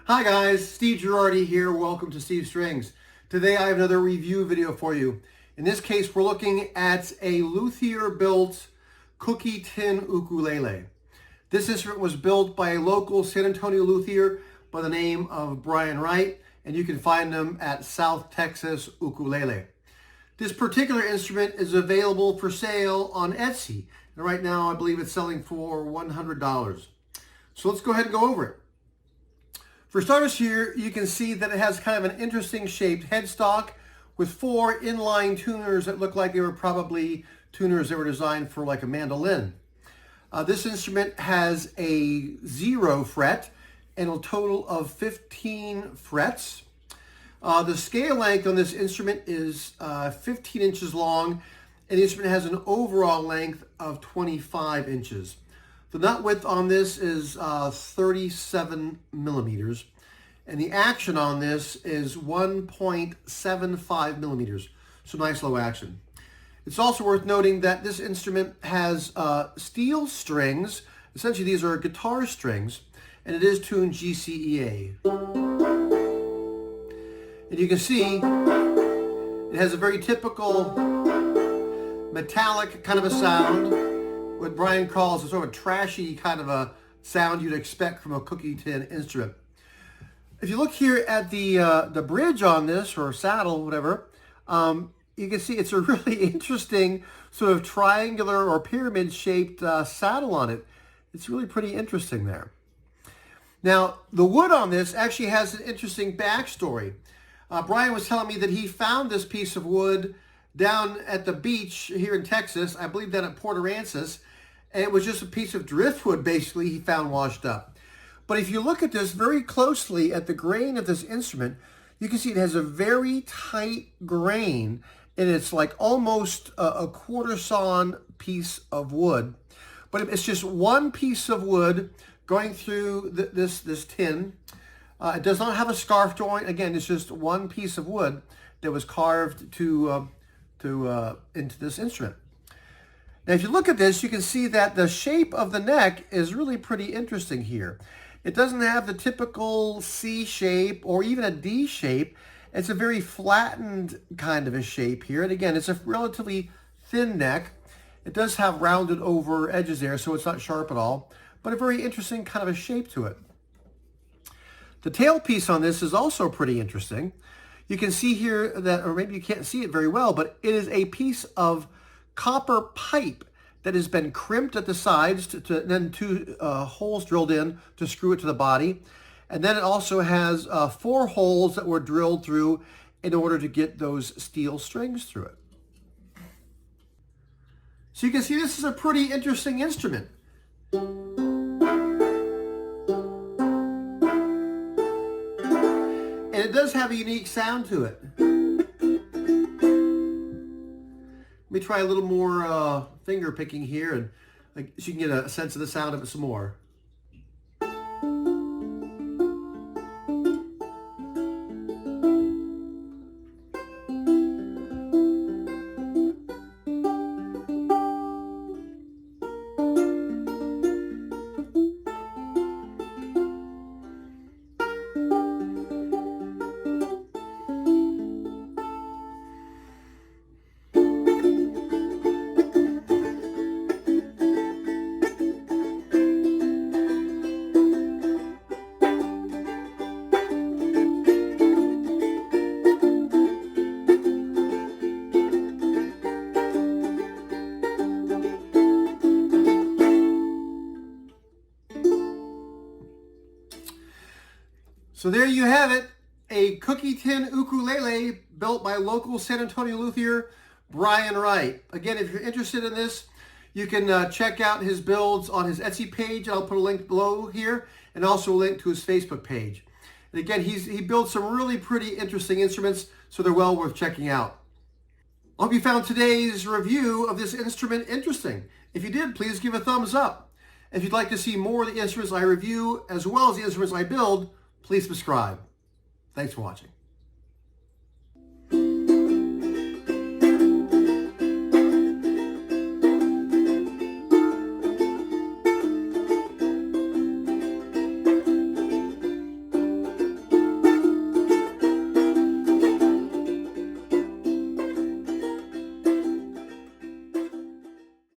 Hi guys, Steve Girardi here. Welcome to Steve Strings. Today I have another review video for you. In this case, we're looking at a luthier built cookie tin ukulele. This instrument was built by a local San Antonio luthier by the name of Wright, and you can find them at South Texas Ukulele. This particular instrument is available for sale on Etsy, and right now I believe it's selling for $100. So let's go ahead and go over it. For starters here, you can see that it has kind of an interesting shaped headstock with four inline tuners that look like they were probably tuners that were designed for like a mandolin. This instrument has a 0 fret and a total of 15 frets. The scale length on this instrument is 15 inches long, and the instrument has an overall length of 25 inches. The nut width on this is 37 millimeters, and the action on this is 1.75 millimeters, so nice low action. It's also worth noting that this instrument has steel strings. Essentially, these are guitar strings, and it is tuned GCEA. And you can see it has a very typical metallic kind of a sound, what Brian calls a sort of trashy kind of a sound you'd expect from a cookie tin instrument. If you look here at the bridge on this, or saddle, whatever, you can see it's a really interesting sort of triangular or pyramid shaped saddle on it. It's really pretty interesting there. Now, the wood on this actually has an interesting backstory. Brian was telling me that he found this piece of wood down at the beach here in Texas, I believe down at Port Aransas, and it was just a piece of driftwood basically he found washed up. But if you look at this very closely at the grain of this instrument, you can see it has a very tight grain, and it's like almost a quarter sawn piece of wood. But it's just one piece of wood going through this tin. It does not have a scarf joint. Again, it's just one piece of wood that was carved into this instrument. Now, if you look at this, you can see that the shape of the neck is really pretty interesting here. It doesn't have the typical C shape or even a D shape. It's a very flattened kind of a shape here. And again, it's a relatively thin neck. It does have rounded over edges there, so it's not sharp at all, but a very interesting kind of a shape to it. The tailpiece on this is also pretty interesting. You can see here that, or maybe you can't see it very well, but it is a piece of copper pipe that has been crimped at the sides, then two holes drilled in to screw it to the body. And then it also has 4 holes that were drilled through in order to get those steel strings through it. So you can see this is a pretty interesting instrument. And it does have a unique sound to it. Let me try a little more finger picking here, and so you can get a sense of the sound of it some more. So there you have it, a cookie tin ukulele built by local San Antonio luthier Wright. Again, if you're interested in this, you can check out his builds on his Etsy page. I'll put a link below here, and also a link to his Facebook page. And again, he builds some really pretty interesting instruments, so they're well worth checking out. I hope you found today's review of this instrument interesting. If you did, please give a thumbs up. If you'd like to see more of the instruments I review, as well as the instruments I build, please subscribe. Thanks for watching.